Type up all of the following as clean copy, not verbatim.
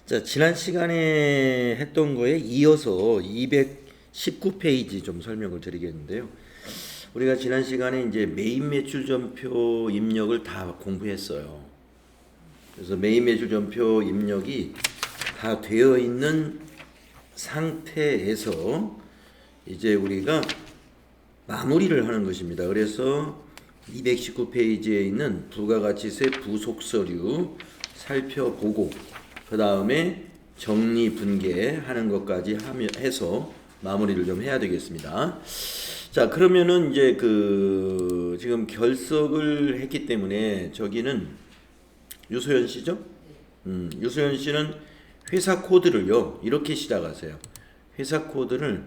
자, 지난 시간에 했던 거에 이어서 219페이지 좀 설명을 드리겠는데요. 우리가 지난 시간에 이제 메인 매출 전표 입력을 다 공부했어요. 그래서 메인 매출 전표 입력이 다 되어 있는 상태에서 이제 우리가 마무리를 하는 것입니다. 그래서 219페이지에 있는 부가가치세 부속 서류 살펴보고 그 다음에 정리 분계하는 것까지 해서 마무리를 좀 해야 되겠습니다. 자, 그러면은 이제 지금 결석을 했기 때문에 저기는 유소연 씨죠? 유소연 씨는 회사 코드를요 이렇게 시작하세요. 회사 코드를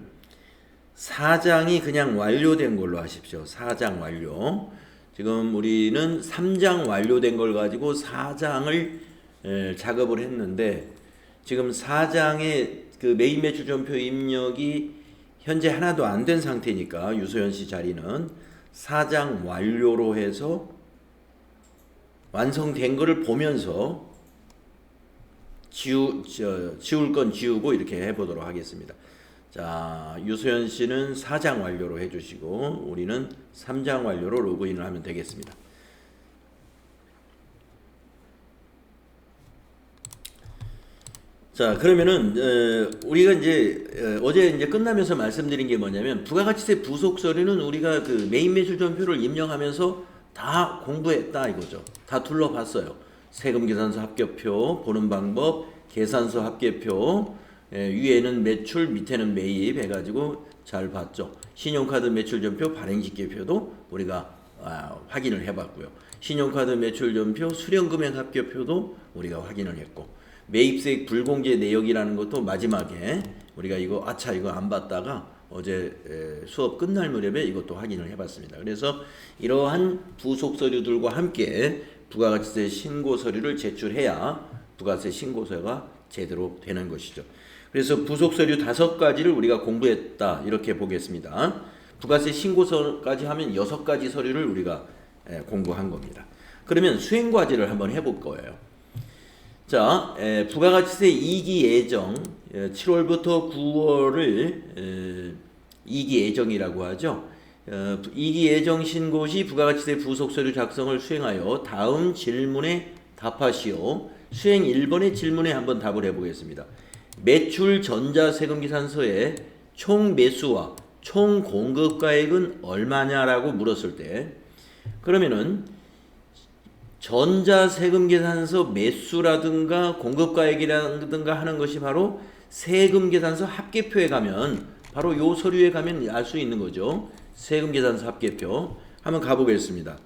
4장이 그냥 완료된 걸로 하십시오. 4장 완료. 지금 우리는 3장 완료된 걸 가지고 4장을 작업을 했는데 지금 4장의 그 메인 매출 전표 입력이 현재 하나도 안 된 상태니까 유소연 씨 자리는 4장 완료로 해서 완성된 거를 보면서 지울 건 지우고 이렇게 해보도록 하겠습니다. 자, 유소연 씨는 4장 완료로 해주시고 우리는 3장 완료로 로그인을 하면 되겠습니다. 자, 그러면은 우리가 이제 어제 이제 끝나면서 말씀드린 게 뭐냐면 부가가치세 부속 서류는 우리가 그 메인 매출 전표를 입력하면서 다 공부했다 이거죠. 다 둘러봤어요. 세금계산서 합계표 보는 방법, 계산서 합계표, 위에는 매출, 밑에는 매입 해가지고 잘 봤죠. 신용카드 매출 전표 발행직계표도 우리가 확인을 해봤고요. 신용카드 매출 전표 수령금액 합계표도 우리가 확인을 했고. 매입세액 불공제 내역이라는 것도 마지막에 우리가 이거 안 봤다가 어제 수업 끝날 무렵에 이것도 확인을 해봤습니다. 그래서 이러한 부속 서류들과 함께 부가가치세 신고 서류를 제출해야 부가세 신고서가 제대로 되는 것이죠. 그래서 부속 서류 5가지를 우리가 공부했다 이렇게 보겠습니다. 부가세 신고서까지 하면 6가지 서류를 우리가 공부한 겁니다. 그러면 수행과제를 한번 해볼 거예요. 자, 부가가치세 2기 예정 7월부터 9월을 2기 예정이라고 하죠. 2기 예정 신고 시 부가가치세 부속서류 작성을 수행하여 다음 질문에 답하시오. 수행 1번의 질문에 한번 답을 해보겠습니다. 매출 전자세금계산서의 총 매수와 총 공급가액은 얼마냐라고 물었을 때 그러면은 전자세금계산서 매수라든가 공급가액이라든가 하는 것이 바로 세금계산서 합계표에 가면 바로 요 서류에 가면 알 수 있는 거죠. 세금계산서 합계표 한번 가보겠습니다.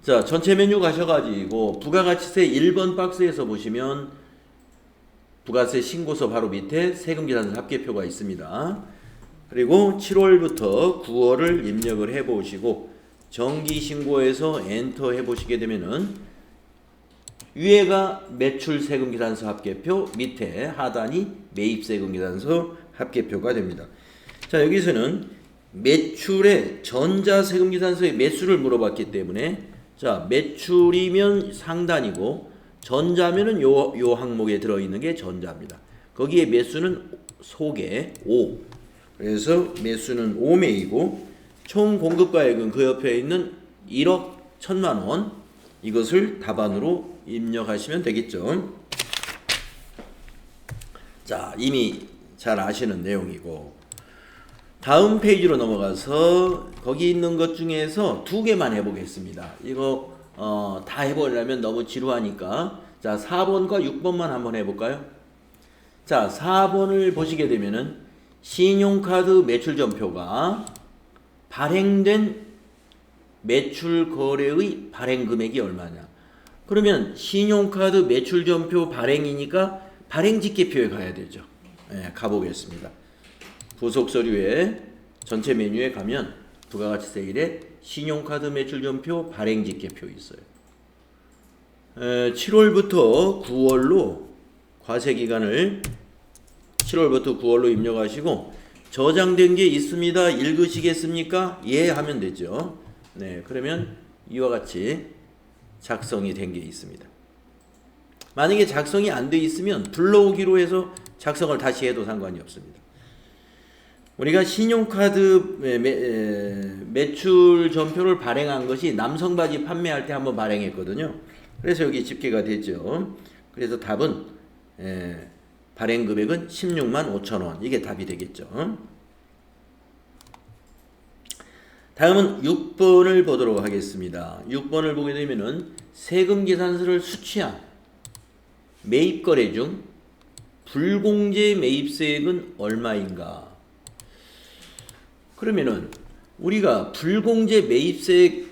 자, 전체 메뉴 가셔가지고 부가가치세 1번 박스에서 보시면 부가세 신고서 바로 밑에 세금계산서 합계표가 있습니다. 그리고 7월부터 9월을 입력을 해보시고 정기신고에서 엔터 해보시게 되면은 위에가 매출세금계산서 합계표, 밑에 하단이 매입세금계산서 합계표가 됩니다. 자, 여기서는 매출의 전자세금계산서의 매수를 물어봤기 때문에 자, 매출이면 상단이고 전자면은 요 항목에 들어있는 게 전자입니다. 거기에 매수는 속에 5. 그래서 매수는 5매이고 총 공급가액은 그 옆에 있는 1억 1천만 원 이것을 답안으로 입력하시면 되겠죠. 자, 이미 잘 아시는 내용이고 다음 페이지로 넘어가서 거기 있는 것 중에서 2개만 해보겠습니다. 이거 다 해보려면 너무 지루하니까 자 4번과 6번만 한번 해볼까요? 자 4번을 보시게 되면은 신용카드 매출전표가 발행된 매출 거래의 발행 금액이 얼마냐. 그러면 신용카드 매출전표 발행이니까 발행직계표에 가야 되죠. 가보겠습니다. 부속서류에 전체 메뉴에 가면 부가가치세 1에 신용카드 매출전표 발행직계표 있어요. 7월부터 9월로 과세기간을 7월부터 9월로 입력하시고 저장된 게 있습니다. 읽으시겠습니까? 예 하면 되죠. 네, 그러면 이와 같이 작성이 된 게 있습니다. 만약에 작성이 안 돼 있으면 불러오기로 해서 작성을 다시 해도 상관이 없습니다. 우리가 신용카드 매출 전표를 발행한 것이 남성바지 판매할 때 한번 발행했거든요. 그래서 여기 집계가 됐죠. 그래서 답은 발행 금액은 16만 5천 원. 이게 답이 되겠죠. 다음은 6번을 보도록 하겠습니다. 6번을 보게 되면은 세금 계산서를 수취한 매입거래 중 불공제 매입세액은 얼마인가? 그러면은 우리가 불공제 매입세액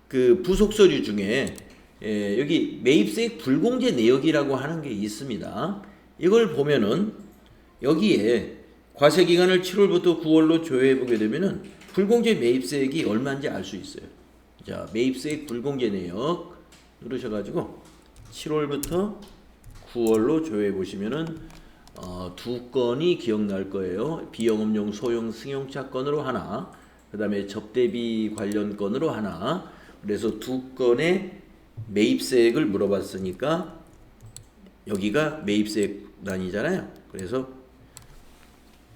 그 부속서류 중에 여기 매입세액 불공제 내역이라고 하는 게 있습니다. 이걸 보면은 여기에 과세기간을 7월부터 9월로 조회해 보게 되면은 불공제 매입세액이 얼마인지 알 수 있어요. 자, 매입세액 불공제 내역 누르셔가지고 7월부터 9월로 조회해 보시면은 두 건이 기억날 거예요. 비영업용 소형 승용차 건으로 하나, 그 다음에 접대비 관련 건으로 하나. 그래서 두 건의 매입세액을 물어봤으니까 여기가 매입세액단이잖아요. 그래서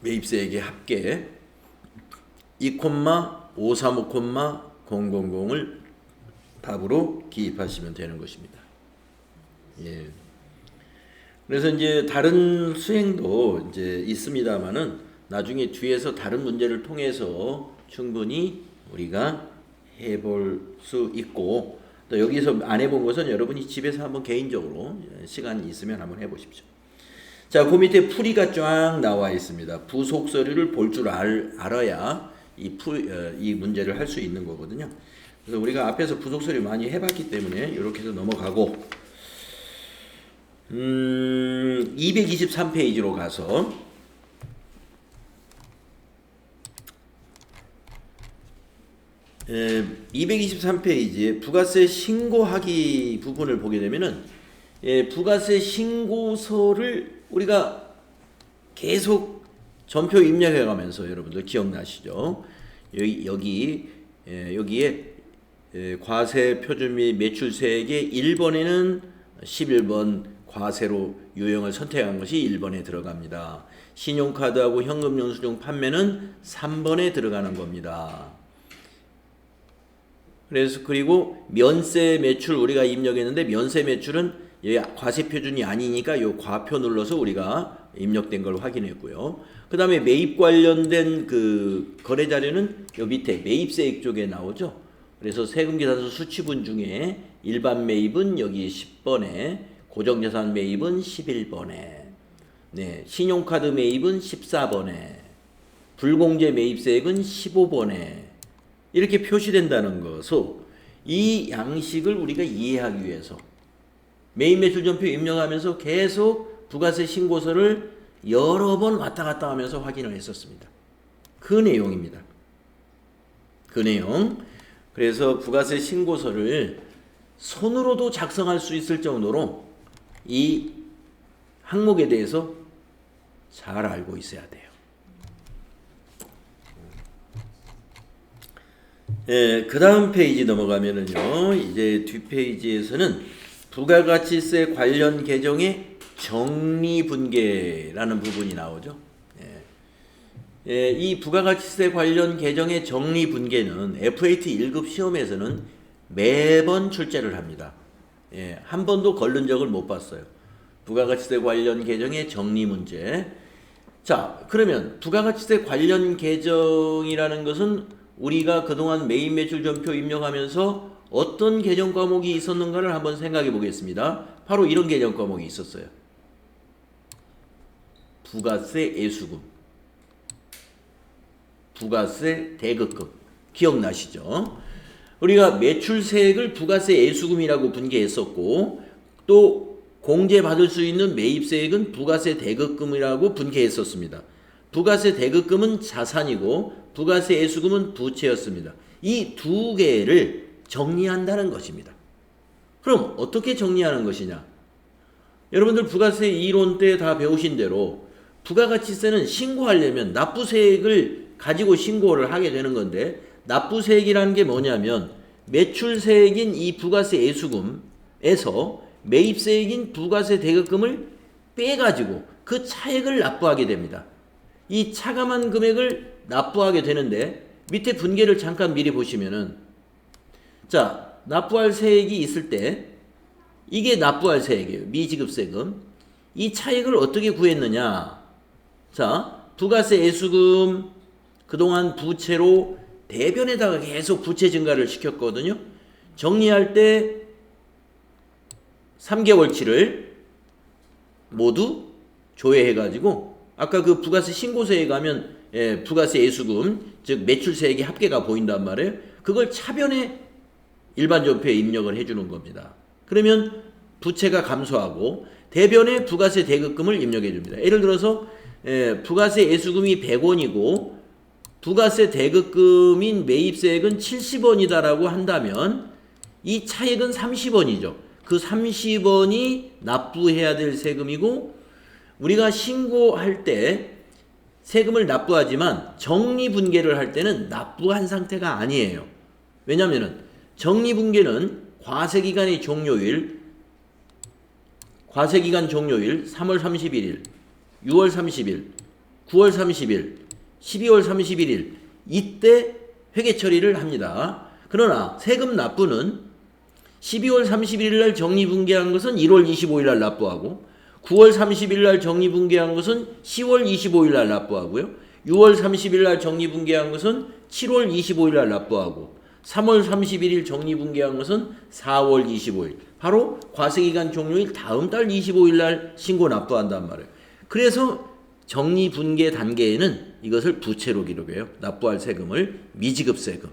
매입세액의 합계 2,535,000을 답으로 기입하시면 되는 것입니다. 예. 그래서 이제 다른 수행도 이제 있습니다만은 나중에 뒤에서 다른 문제를 통해서 충분히 우리가 해볼 수 있고, 또 여기서 안 해본 것은 여러분이 집에서 한번 개인적으로 시간이 있으면 한번 해보십시오. 자, 그 밑에 풀이가 쫙 나와 있습니다. 부속 서류를 볼 줄 알아야 이 문제를 할 수 있는 거거든요. 그래서 우리가 앞에서 부속 서류 많이 해봤기 때문에 이렇게 해서 넘어가고, 223페이지로 가서 에, 223페이지에 부가세 신고하기 부분을 보게 되면은 부가세 신고서를 우리가 계속 전표 입력해 가면서 여러분들 기억나시죠? 여기에 과세 표준 및 매출세액의 1번에는 11번 과세로 유형을 선택한 것이 1번에 들어갑니다. 신용카드하고 현금영수증 판매는 3번에 들어가는 겁니다. 그래서 그리고 면세 매출 우리가 입력했는데 면세 매출은 과세 표준이 아니니까 요 과표 눌러서 우리가 입력된 걸 확인했고요. 그 다음에 매입 관련된 그 거래 자료는 요 밑에 매입세액 쪽에 나오죠. 그래서 세금계산서 수취분 중에 일반 매입은 여기 10번에, 고정자산 매입은 11번에, 네, 신용카드 매입은 14번에, 불공제 매입세액은 15번에 이렇게 표시된다는 것으로 이 양식을 우리가 이해하기 위해서 매입매출전표 입력하면서 계속 부가세 신고서를 여러 번 왔다 갔다 하면서 확인을 했었습니다. 그 내용입니다. 그 내용. 그래서 부가세 신고서를 손으로도 작성할 수 있을 정도로 이 항목에 대해서 잘 알고 있어야 돼요. 그 다음 페이지 넘어가면은요, 이제 뒷페이지에서는 부가가치세 관련 계정의 정리분계라는 부분이 나오죠. 이 부가가치세 관련 계정의 정리분계는 FAT 1급 시험에서는 매번 출제를 합니다. 한 번도 걸른 적을 못 봤어요. 부가가치세 관련 계정의 정리 문제. 자, 그러면 부가가치세 관련 계정이라는 것은 우리가 그동안 매입매출전표 입력하면서 어떤 계정 과목이 있었는가를 한번 생각해 보겠습니다. 바로 이런 계정 과목이 있었어요. 부가세 애수금, 부가세 대급금. 기억나시죠? 우리가 매출세액을 부가세 애수금이라고 분개했었고, 또 공제받을 수 있는 매입세액은 부가세 대급금이라고 분개했었습니다. 부가세 대급금은 자산이고 부가세 애수금은 부채였습니다. 이 두 개를 정리한다는 것입니다. 그럼 어떻게 정리하는 것이냐? 여러분들 부가세 이론 때 다 배우신 대로 부가가치세는 신고하려면 납부세액을 가지고 신고를 하게 되는 건데, 납부세액이라는 게 뭐냐면 매출세액인 이 부가세 애수금에서 매입세액인 부가세 대급금을 빼가지고 그 차액을 납부하게 됩니다. 이 차감한 금액을 납부하게 되는데 밑에 분계를 잠깐 미리 보시면은 자, 납부할 세액이 있을 때 이게 납부할 세액이에요. 미지급세금. 이 차액을 어떻게 구했느냐? 자, 부가세 애수금 그동안 부채로 대변에다가 계속 부채 증가를 시켰거든요. 정리할 때 3개월치를 모두 조회해가지고 아까 그 부가세 신고서에 가면 부가세 애수금 즉 매출세액의 합계가 보인단 말이에요. 그걸 차변에 일반전표에 입력을 해주는 겁니다. 그러면 부채가 감소하고 대변에 부가세 대급금을 입력해 줍니다. 예를 들어서 부가세 애수금이 100원이고 부가세 대급금인 매입세액은 70원이다라고 한다면 이 차액은 30원이죠. 그 30원이 납부해야 될 세금이고 우리가 신고할 때 세금을 납부하지만 정리분계를 할 때는 납부한 상태가 아니에요. 왜냐하면 정리분계는 과세기간의 종료일, 과세기간 종료일 3월 31일, 6월 30일, 9월 30일, 12월 31일 이때 회계 처리를 합니다. 그러나 세금 납부는 12월 31일 날 정리분계한 것은 1월 25일 날 납부하고 9월 30일 날 정리분계한 것은 10월 25일 날 납부하고요. 6월 30일 날 정리분계한 것은 7월 25일 날 납부하고 3월 31일 정리분계한 것은 4월 25일 바로 과세기간 종료일 다음 달 25일 날 신고 납부한단 말이에요. 그래서 정리분계 단계에는 이것을 부채로 기록해요. 납부할 세금을 미지급세금.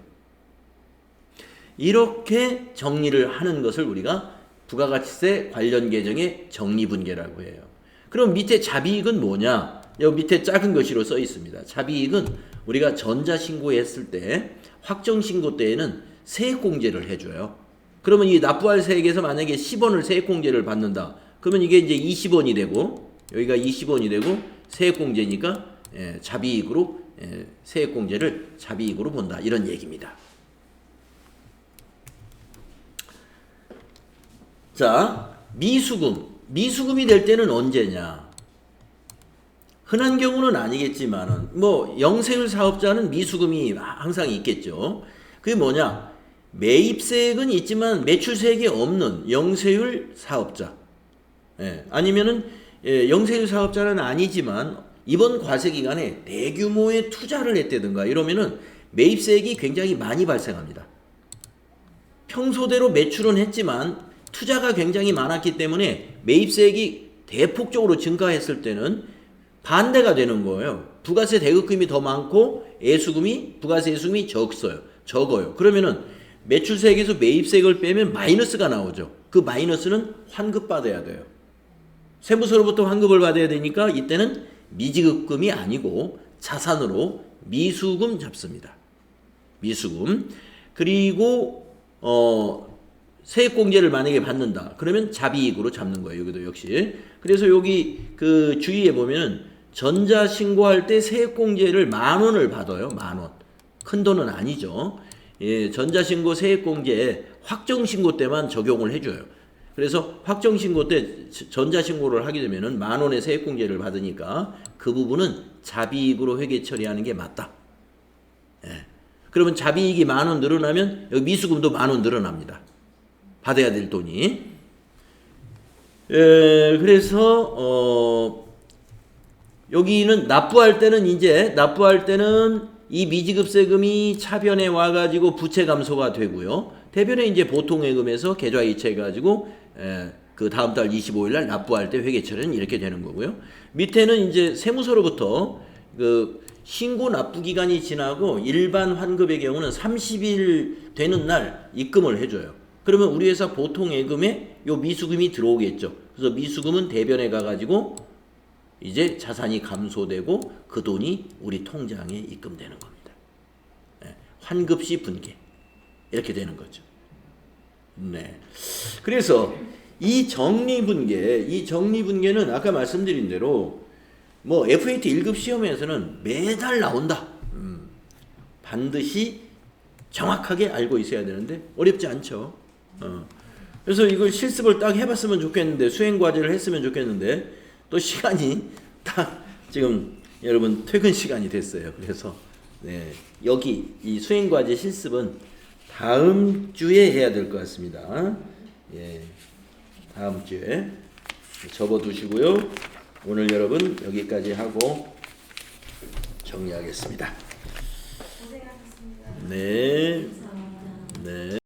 이렇게 정리를 하는 것을 우리가 부가가치세 관련 계정의 정리분계라고 해요. 그럼 밑에 자비익은 뭐냐? 여기 밑에 작은 글씨로 써 있습니다. 자비익은 우리가 전자신고했을 때 확정신고 때에는 세액공제를 해줘요. 그러면 이 납부할 세액에서 만약에 10원을 세액공제를 받는다. 그러면 이게 이제 20원이 되고 여기가 20원이 되고 세액공제니까 자비익으로 세액공제를 자비익으로 본다. 이런 얘기입니다. 자, 미수금이 될 때는 언제냐? 흔한 경우는 아니겠지만은 뭐 영세율 사업자는 미수금이 항상 있겠죠. 그게 뭐냐? 매입세액은 있지만 매출세액이 없는 영세율 사업자. 아니면은 영세율 사업자는 아니지만 이번 과세기간에 대규모의 투자를 했다든가 이러면은 매입세액이 굉장히 많이 발생합니다. 평소대로 매출은 했지만 투자가 굉장히 많았기 때문에 매입세액이 대폭적으로 증가했을 때는 반대가 되는 거예요. 부가세 대급금이 더 많고 부가세 애수금이 적어요. 그러면은 매출세액에서 매입세액을 빼면 마이너스가 나오죠. 그 마이너스는 환급받아야 돼요. 세무서로부터 환급을 받아야 되니까 이때는 미지급금이 아니고 자산으로 미수금 잡습니다. 미수금. 그리고 세액공제를 만약에 받는다. 그러면 자비익으로 잡는 거예요. 여기도 역시. 그래서 여기 그 주의해 보면은 전자신고할 때 세액공제를 10,000원을 받아요. 10,000원. 큰 돈은 아니죠. 전자신고 세액공제 확정신고 때만 적용을 해줘요. 그래서 확정신고 때 전자신고를 하게 되면은 10,000원의 세액공제를 받으니까 그 부분은 자비익으로 회계 처리하는 게 맞다. 그러면 자비익이 10,000원 늘어나면 여기 미수금도 10,000원 늘어납니다. 받아야 될 돈이. 그래서 여기는 납부할 때는 이 미지급세금이 차변에 와가지고 부채 감소가 되고요. 대변에 이제 보통예금에서 계좌 이체해가지고 그 다음 달 25일 날 납부할 때 회계처리는 이렇게 되는 거고요. 밑에는 이제 세무서로부터 그 신고 납부 기간이 지나고 일반 환급의 경우는 30일 되는 날 입금을 해줘요. 그러면 우리 회사 보통 예금에 요 미수금이 들어오겠죠. 그래서 미수금은 대변에 가가지고 이제 자산이 감소되고 그 돈이 우리 통장에 입금되는 겁니다. 환급시 분계 이렇게 되는 거죠. 네. 그래서 이 정리분계는 아까 말씀드린 대로 뭐 FAT 1급 시험에서는 매달 나온다. 반드시 정확하게 알고 있어야 되는데 어렵지 않죠. 그래서 이걸 실습을 딱 해봤으면 좋겠는데 수행 과제를 했으면 좋겠는데 또 시간이 딱 지금 여러분 퇴근 시간이 됐어요. 그래서 네, 여기 이 수행 과제 실습은 다음 주에 해야 될 것 같습니다. 예, 다음 주에 접어두시고요. 오늘 여러분 여기까지 하고 정리하겠습니다. 고생하셨습니다. 네. 감사합니다. 네.